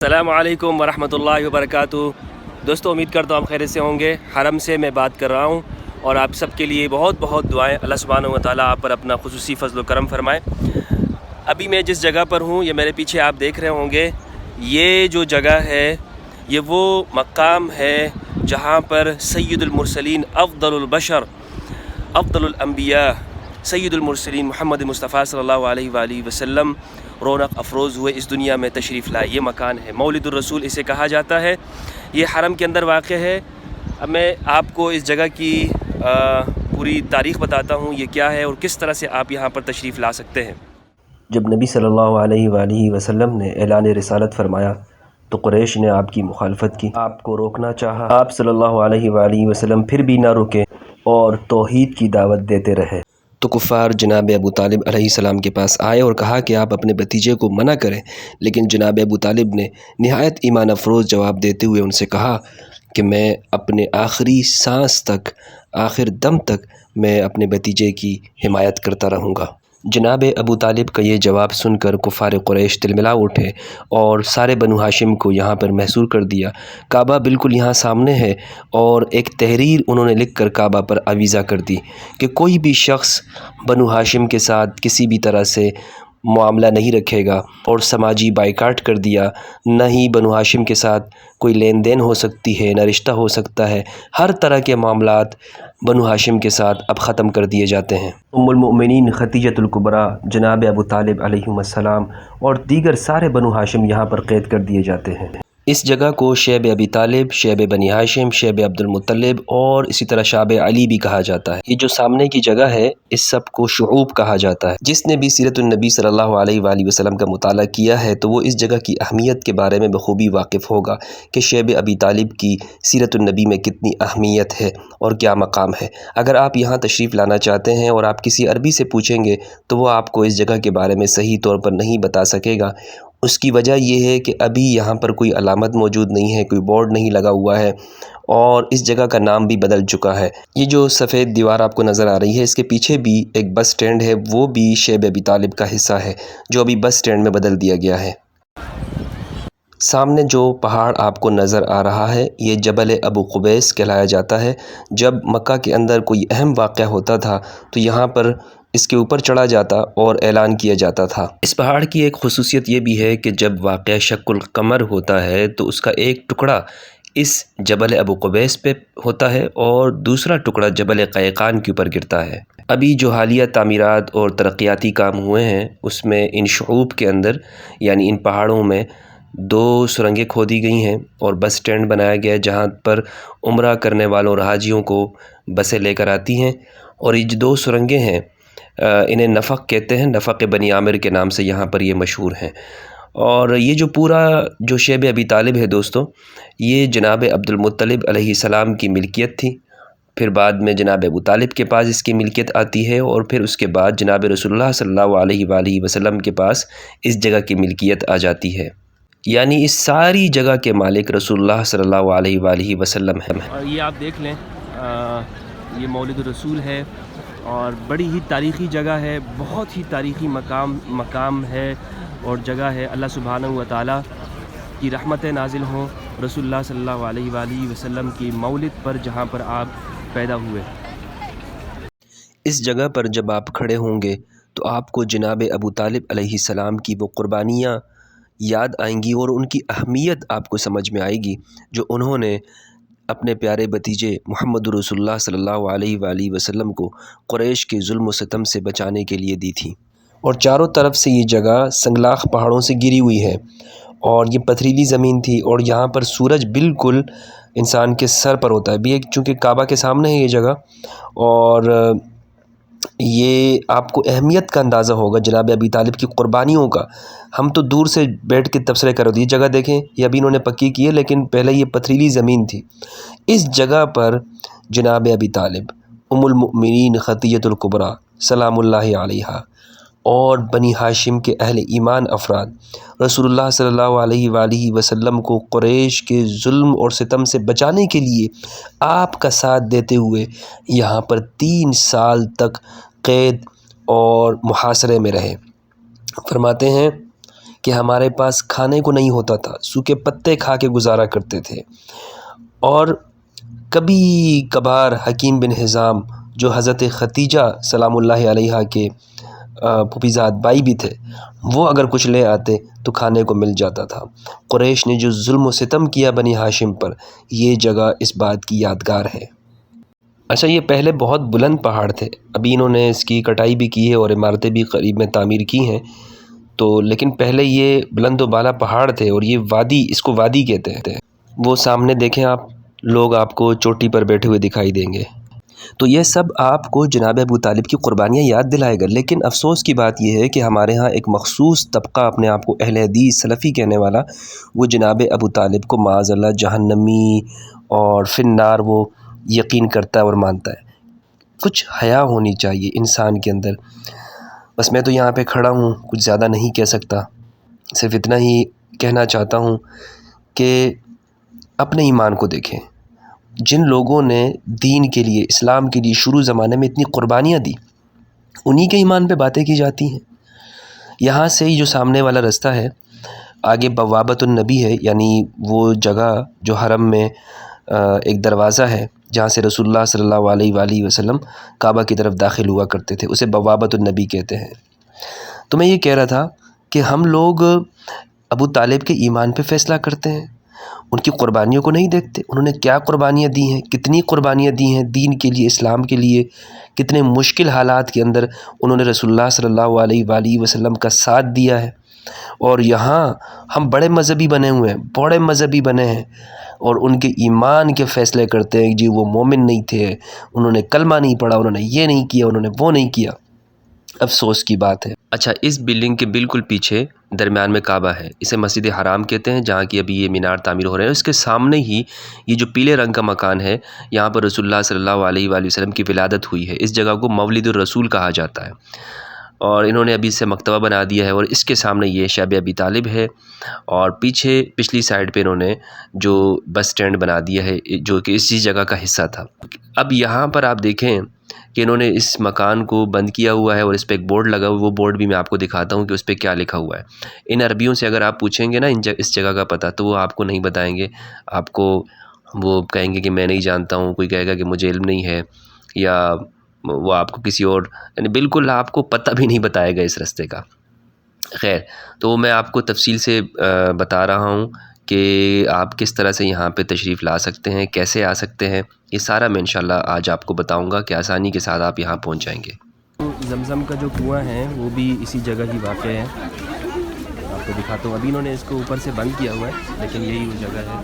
السلام علیکم ورحمۃ اللہ وبرکاتہ۔ دوستو امید کرتا ہوں آپ خیریت سے ہوں گے۔ حرم سے میں بات کر رہا ہوں اور آپ سب کے لیے بہت بہت دعائیں، اللہ سبحانہ و تعالیٰ آپ پر اپنا خصوصی فضل و کرم فرمائے۔ ابھی میں جس جگہ پر ہوں، یہ میرے پیچھے آپ دیکھ رہے ہوں گے، یہ جو جگہ ہے یہ وہ مقام ہے جہاں پر سید المرسلین، افضل البشر، افضل الانبیاء، سید المرسلین محمد مصطفیٰ صلی اللہ علیہ وآلہ وسلم رونق افروز ہوئے، اس دنیا میں تشریف لائے۔ یہ مکان ہے، مولد الرسول اسے کہا جاتا ہے۔ یہ حرم کے اندر واقع ہے۔ اب میں آپ کو اس جگہ کی پوری تاریخ بتاتا ہوں، یہ کیا ہے اور کس طرح سے آپ یہاں پر تشریف لا سکتے ہیں۔ جب نبی صلی اللہ علیہ وآلہ وسلم نے اعلان رسالت فرمایا تو قریش نے آپ کی مخالفت کی، آپ کو روکنا چاہا۔ آپ صلی اللہ علیہ وآلہ وسلم پھر بھی نہ رکے اور توحید کی دعوت دیتے رہے۔ تو کفار جناب ابو طالب علیہ السلام کے پاس آئے اور کہا کہ آپ اپنے بھتیجے کو منع کریں، لیکن جناب ابو طالب نے نہایت ایمان افروز جواب دیتے ہوئے ان سے کہا کہ میں اپنے آخری سانس تک، آخر دم تک میں اپنے بھتیجے کی حمایت کرتا رہوں گا۔ جناب ابو طالب کا یہ جواب سن کر کفار قریش تلملا اٹھے اور سارے بنو ہاشم کو یہاں پر محصور کر دیا۔ کعبہ بالکل یہاں سامنے ہے اور ایک تحریر انہوں نے لکھ کر کعبہ پر آویزہ کر دی کہ کوئی بھی شخص بنو ہاشم کے ساتھ کسی بھی طرح سے معاملہ نہیں رکھے گا، اور سماجی بائیکاٹ کر دیا۔ نہ ہی بنو ہاشم کے ساتھ کوئی لین دین ہو سکتی ہے، نہ رشتہ ہو سکتا ہے۔ ہر طرح کے معاملات بنو ہاشم کے ساتھ اب ختم کر دیے جاتے ہیں۔ ام المؤمنین خدیجۃ الکبریٰ، جناب ابو طالب علیہ السلام اور دیگر سارے بنو ہاشم یہاں پر قید کر دیے جاتے ہیں۔ اس جگہ کو شیب ابی طالب، شیب بنی ہاشم، شیب عبد المطلب اور اسی طرح شعب علی بھی کہا جاتا ہے۔ یہ جو سامنے کی جگہ ہے اس سب کو شعوب کہا جاتا ہے۔ جس نے بھی سیرت النبی صلی اللہ علیہ وآلہ وسلم کا مطالعہ کیا ہے تو وہ اس جگہ کی اہمیت کے بارے میں بخوبی واقف ہوگا کہ شیب ابی طالب کی سیرت النبی میں کتنی اہمیت ہے اور کیا مقام ہے۔ اگر آپ یہاں تشریف لانا چاہتے ہیں اور آپ کسی عربی سے پوچھیں گے تو وہ آپ کو اس جگہ کے بارے میں صحیح طور پر نہیں بتا سکے گا۔ اس کی وجہ یہ ہے کہ ابھی یہاں پر کوئی علامت موجود نہیں ہے، کوئی بورڈ نہیں لگا ہوا ہے اور اس جگہ کا نام بھی بدل چکا ہے۔ یہ جو سفید دیوار آپ کو نظر آ رہی ہے اس کے پیچھے بھی ایک بس سٹینڈ ہے، وہ بھی شیب ابی طالب کا حصہ ہے جو ابھی بس سٹینڈ میں بدل دیا گیا ہے۔ سامنے جو پہاڑ آپ کو نظر آ رہا ہے یہ جبل ابو قبیس کہلایا جاتا ہے۔ جب مکہ کے اندر کوئی اہم واقعہ ہوتا تھا تو یہاں پر اس کے اوپر چڑھا جاتا اور اعلان کیا جاتا تھا۔ اس پہاڑ کی ایک خصوصیت یہ بھی ہے کہ جب واقعہ شق القمر ہوتا ہے تو اس کا ایک ٹکڑا اس جبل ابو قبیس پہ ہوتا ہے اور دوسرا ٹکڑا جبل قیقان کے اوپر گرتا ہے۔ ابھی جو حالیہ تعمیرات اور ترقیاتی کام ہوئے ہیں اس میں ان شعوب کے اندر یعنی ان پہاڑوں میں 2 سرنگیں کھودی گئی ہیں اور بس سٹینڈ بنایا گیا ہے جہاں پر عمرہ کرنے والوں اور حاجیوں کو بسیں لے کر آتی ہیں، اور یہ جو 2 سرنگیں ہیں انہیں نفق کہتے ہیں، نفق بنی عامر کے نام سے یہاں پر یہ مشہور ہیں۔ اور یہ جو پورا جو شیب ابی طالب ہے دوستو، یہ جناب عبد المطلب علیہ السلام کی ملکیت تھی، پھر بعد میں جناب ابو طالب کے پاس اس کی ملکیت آتی ہے اور پھر اس کے بعد جناب رسول اللہ صلی اللہ علیہ وآلہ وسلم کے پاس اس جگہ کی ملکیت آ جاتی ہے، یعنی اس ساری جگہ کے مالک رسول اللہ صلی اللہ علیہ وآلہ وسلم ہیں۔ اور یہ آپ دیکھ لیں، یہ مولد الرسول ہے اور بڑی ہی تاریخی جگہ ہے، بہت ہی تاریخی مقام ہے اور جگہ ہے۔ اللہ سبحانہ و تعالیٰ کی رحمتیں نازل ہوں رسول اللہ صلی اللہ علیہ وآلہ وسلم کی مولد پر جہاں پر آپ پیدا ہوئے۔ اس جگہ پر جب آپ کھڑے ہوں گے تو آپ کو جناب ابو طالب علیہ السلام کی وہ قربانیاں یاد آئیں گی اور ان کی اہمیت آپ کو سمجھ میں آئے گی جو انہوں نے اپنے پیارے بھتیجے محمد رسول اللہ صلی اللہ علیہ وآلہ وسلم کو قریش کے ظلم و ستم سے بچانے کے لیے دی تھی۔ اور چاروں طرف سے یہ جگہ سنگلاخ پہاڑوں سے گری ہوئی ہے اور یہ پتھریلی زمین تھی اور یہاں پر سورج بالکل انسان کے سر پر ہوتا ہے بھی ایک، چونکہ کعبہ کے سامنے ہے یہ جگہ، اور یہ آپ کو اہمیت کا اندازہ ہوگا جناب ابی طالب کی قربانیوں کا۔ ہم تو دور سے بیٹھ کے تبصرے کر رہے تھے، یہ جگہ دیکھیں یہ ابھی انہوں نے پکی کی ہے لیکن پہلے یہ پتھریلی زمین تھی۔ اس جگہ پر جناب ابی طالب، ام المؤمنین خدیجۃ الکبریٰ سلام اللہ علیہا اور بنی ہاشم کے اہل ایمان افراد رسول اللہ صلی اللہ علیہ وآلہ وسلم کو قریش کے ظلم اور ستم سے بچانے کے لیے آپ کا ساتھ دیتے ہوئے یہاں پر 3 سال تک قید اور محاصرے میں رہے۔ فرماتے ہیں کہ ہمارے پاس کھانے کو نہیں ہوتا تھا، سوکھے پتے کھا کے گزارا کرتے تھے۔ اور کبھی کبھار حکیم بن حزام جو حضرت ختیجہ سلام اللہ علیہا کے پھوپھیزاد بھائی بھی تھے، وہ اگر کچھ لے آتے تو کھانے کو مل جاتا تھا۔ قریش نے جو ظلم و ستم کیا بنی ہاشم پر، یہ جگہ اس بات کی یادگار ہے۔ اچھا، یہ پہلے بہت بلند پہاڑ تھے، ابھی انہوں نے اس کی کٹائی بھی کی ہے اور عمارتیں بھی قریب میں تعمیر کی ہیں، تو لیکن پہلے یہ بلند و بالا پہاڑ تھے اور یہ وادی، اس کو وادی کہتے ہیں۔ وہ سامنے دیکھیں آپ، لوگ آپ کو چوٹی پر بیٹھے ہوئے دکھائی دیں گے، تو یہ سب آپ کو جناب ابو طالب کی قربانیاں یاد دلائے گا۔ لیکن افسوس کی بات یہ ہے کہ ہمارے ہاں ایک مخصوص طبقہ اپنے آپ کو اہل حدیث سلفی کہنے والا، وہ جناب ابو طالب کو معاذ اللہ جہنمی اور فی النار وہ یقین کرتا ہے اور مانتا ہے۔ کچھ حیا ہونی چاہیے انسان کے اندر۔ بس میں تو یہاں پہ کھڑا ہوں، کچھ زیادہ نہیں کہہ سکتا، صرف اتنا ہی کہنا چاہتا ہوں کہ اپنے ایمان کو دیکھیں۔ جن لوگوں نے دین کے لیے، اسلام کے لیے شروع زمانے میں اتنی قربانیاں دی، انہی کے ایمان پہ باتیں کی جاتی ہیں۔ یہاں سے ہی جو سامنے والا رستہ ہے، آگے بوابۃ النبی ہے، یعنی وہ جگہ جو حرم میں ایک دروازہ ہے جہاں سے رسول اللہ صلی اللہ علیہ وآلہ وسلم کعبہ کی طرف داخل ہوا کرتے تھے، اسے بوابۃ النبی کہتے ہیں۔ تو میں یہ کہہ رہا تھا کہ ہم لوگ ابو طالب کے ایمان پہ فیصلہ کرتے ہیں، ان کی قربانیوں کو نہیں دیکھتے۔ انہوں نے کیا قربانیاں دی ہیں، کتنی قربانیاں دی ہیں دین کے لیے، اسلام کے لیے، کتنے مشکل حالات کے اندر انہوں نے رسول اللہ صلی اللہ علیہ وآلہ وسلم کا ساتھ دیا ہے۔ اور یہاں ہم بڑے مذہبی بنے ہوئے ہیں، بڑے مذہبی بنے ہیں، اور ان کے ایمان کے فیصلے کرتے ہیں۔ جی وہ مومن نہیں تھے، انہوں نے کلمہ نہیں پڑھا، انہوں نے یہ نہیں کیا، انہوں نے وہ نہیں کیا۔ افسوس کی بات ہے۔ اچھا، اس بلڈنگ کے بالکل پیچھے درمیان میں کعبہ ہے، اسے مسجد حرام کہتے ہیں، جہاں کی ابھی یہ مینار تعمیر ہو رہے ہیں۔ اس کے سامنے ہی یہ جو پیلے رنگ کا مکان ہے، یہاں پر رسول اللہ صلی اللہ علیہ وآلہ وسلم کی ولادت ہوئی ہے۔ اس جگہ کو مولد الرسول کہا جاتا ہے، اور انہوں نے ابھی اس سے مکتبہ بنا دیا ہے، اور اس کے سامنے یہ شب ابی طالب ہے، اور پیچھے پچھلی سائڈ پہ انہوں نے جو بس سٹینڈ بنا دیا ہے، جو کہ اسی جگہ کا حصہ تھا۔ اب یہاں پر آپ دیکھیں کہ انہوں نے اس مکان کو بند کیا ہوا ہے، اور اس پہ ایک بورڈ لگا ہوا ہے۔ وہ بورڈ بھی میں آپ کو دکھاتا ہوں کہ اس پہ کیا لکھا ہوا ہے۔ ان عربیوں سے اگر آپ پوچھیں گے نا اس جگہ کا پتہ، تو وہ آپ کو نہیں بتائیں گے، آپ کو وہ کہیں گے کہ میں نہیں جانتا ہوں، کوئی کہے گا کہ مجھے علم نہیں ہے، یا وہ آپ کو کسی اور، یعنی بالکل آپ کو پتہ بھی نہیں بتائے گا اس رستے کا۔ خیر، تو میں آپ کو تفصیل سے بتا رہا ہوں کہ آپ کس طرح سے یہاں پہ تشریف لا سکتے ہیں، کیسے آ سکتے ہیں، یہ سارا میں انشاءاللہ آج آپ کو بتاؤں گا کہ آسانی کے ساتھ آپ یہاں پہنچ جائیں گے۔ زمزم کا جو کنواں ہے وہ بھی اسی جگہ ہی واقع ہے، آپ کو دکھاتا ہوں۔ ابھی انہوں نے اس کو اوپر سے بند کیا ہوا ہے، لیکن یہی وہ جگہ ہے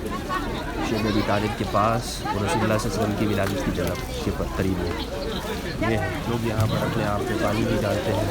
شب ابی طالب کے پاس، اور رسول اللہ صلی اللہ علیہ وسلم کی ولادت کی جگہ کے قریب ہے۔ یہ لوگ یہاں پر اپنے آپ میں پانی بھی ڈالتے ہیں۔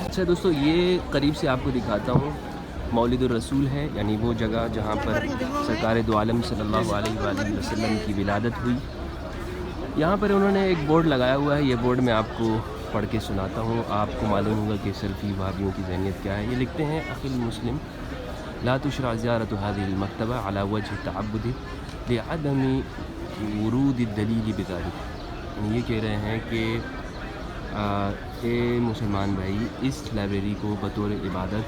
اچھا دوستو، یہ قریب سے آپ کو دکھاتا ہوں، مولد الرسول ہے، یعنی وہ جگہ جہاں پر سرکار دو عالم صلی اللہ علیہ وآلہ وسلم کی ولادت ہوئی۔ یہاں پر انہوں نے ایک بورڈ لگایا ہوا ہے، یہ بورڈ میں آپ کو پڑھ کے سناتا ہوں، آپ کو معلوم ہوگا کہ سلفی وہابیوں کی ذہنیت کیا ہے۔ یہ لکھتے ہیں: اخی المسلم لا تشرع زیارت هذه المکتبہ على وجہ التعبد لعدم ورود الدلیل بذلك۔ یعنی یہ کہہ رہے ہیں کہ اے مسلمان بھائی، اس لائبریری کو بطور عبادت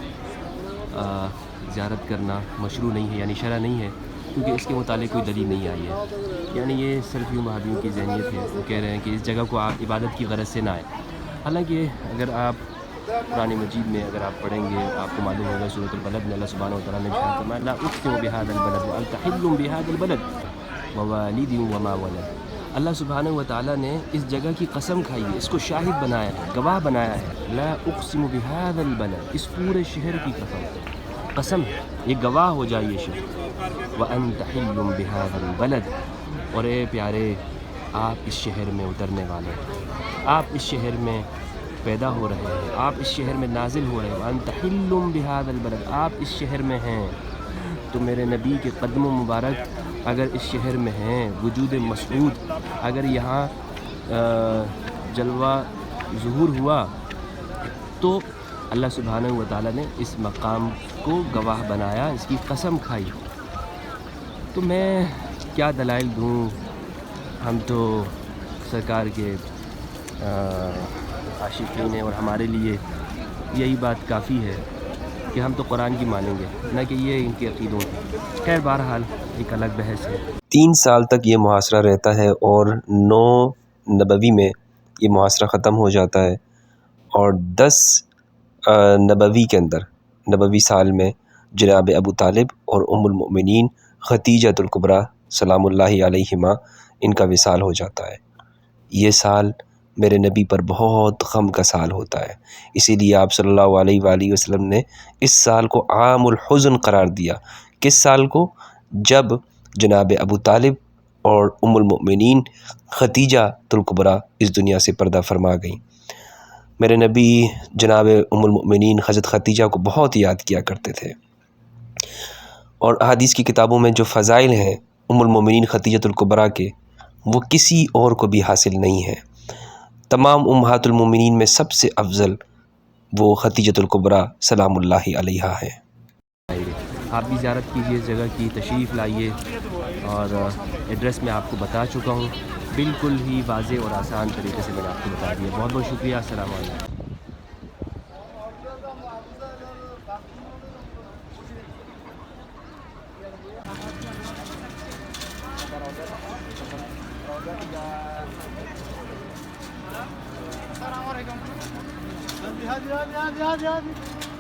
زیارت کرنا مشروع نہیں ہے، یعنی شرع نہیں ہے، کیونکہ اس کے متعلق کوئی دلیل نہیں آئی ہے۔ یعنی یہ سلفیوں وہابیوں کی ذہنیت ہے، وہ کہہ رہے ہیں کہ اس جگہ کو آپ عبادت کی غرض سے نہ آئیں۔ حالانکہ اگر آپ قرآن مجید میں اگر آپ پڑھیں گے، آپ کو معلوم ہوگا سورۃ البلد میں اللہ سبحانہ وتعالیٰ نے ارشاد فرمایا: لا اقسم بهذا البلد وانت حل بهذا البلد ووالد وما ولد۔ اللہ سبحانہ وتعالیٰ نے اس جگہ کی قسم کھائی ہے، اس کو شاہد بنایا ہے، گواہ بنایا ہے۔ لا اقسم بهذا البلد، اس پورے شہر کی قسم ہے، یہ گواہ ہو جائے یہ شہر۔ وانت حل بهذا البلد، اور اے پیارے، آپ اس شہر میں اترنے والے ہیں، آپ اس شہر میں پیدا ہو رہے ہیں، آپ اس شہر میں نازل ہو رہے ہیں۔ وانت حل بهذا البلد، آپ اس شہر میں ہیں، تو میرے نبی کے قدم مبارک اگر اس شہر میں ہیں، وجود مسعود اگر یہاں جلوہ ظہور ہوا تو اللہ سبحانہ و تعالیٰ نے اس مقام کو گواہ بنایا، اس کی قسم کھائی۔ تو میں کیا دلائل دوں، ہم تو سرکار کے عاشقین ہیں اور ہمارے لیے یہی بات کافی ہے کہ ہم تو قرآن کی مانیں گے، نہ کہ یہ ان کے عقیدوں کی۔ خیر بہرحال ایک الگ بحث ہے۔ 3 سال تک یہ محاصرہ رہتا ہے اور 9 نبوی میں یہ محاصرہ ختم ہو جاتا ہے، اور 10 نبوی کے اندر، نبوی سال میں جناب ابو طالب اور ام المؤمنین ختیجۃ الکبریٰ سلام اللہ علیہما ان کا وصال ہو جاتا ہے۔ یہ سال میرے نبی پر بہت غم کا سال ہوتا ہے، اسی لیے آپ صلی اللہ علیہ وآلہ وسلم نے اس سال کو عام الحزن قرار دیا۔ کس سال کو؟ جب جناب ابو طالب اور ام المؤمنین ختیجہ الکبریٰ اس دنیا سے پردہ فرما گئیں۔ میرے نبی جناب ام المؤمنین حضرت ختیجہ کو بہت یاد کیا کرتے تھے، اور احادیث کی کتابوں میں جو فضائل ہیں ام المؤمنین ختیجۃ الکبریٰ کے، وہ کسی اور کو بھی حاصل نہیں ہے۔ تمام امہات المؤمنین میں سب سے افضل وہ ختیجۃ الکبریٰ سلام اللہ علیہا ہے۔ آپ بھی زیارت کیجیے اس جگہ کی، تشریف لائیے، اور ایڈریس میں آپ کو بتا چکا ہوں، بالکل ہی واضح اور آسان طریقے سے میں نے آپ کو بتا دیا۔ بہت بہت شکریہ، السلام علیکم۔ السلام علیکم۔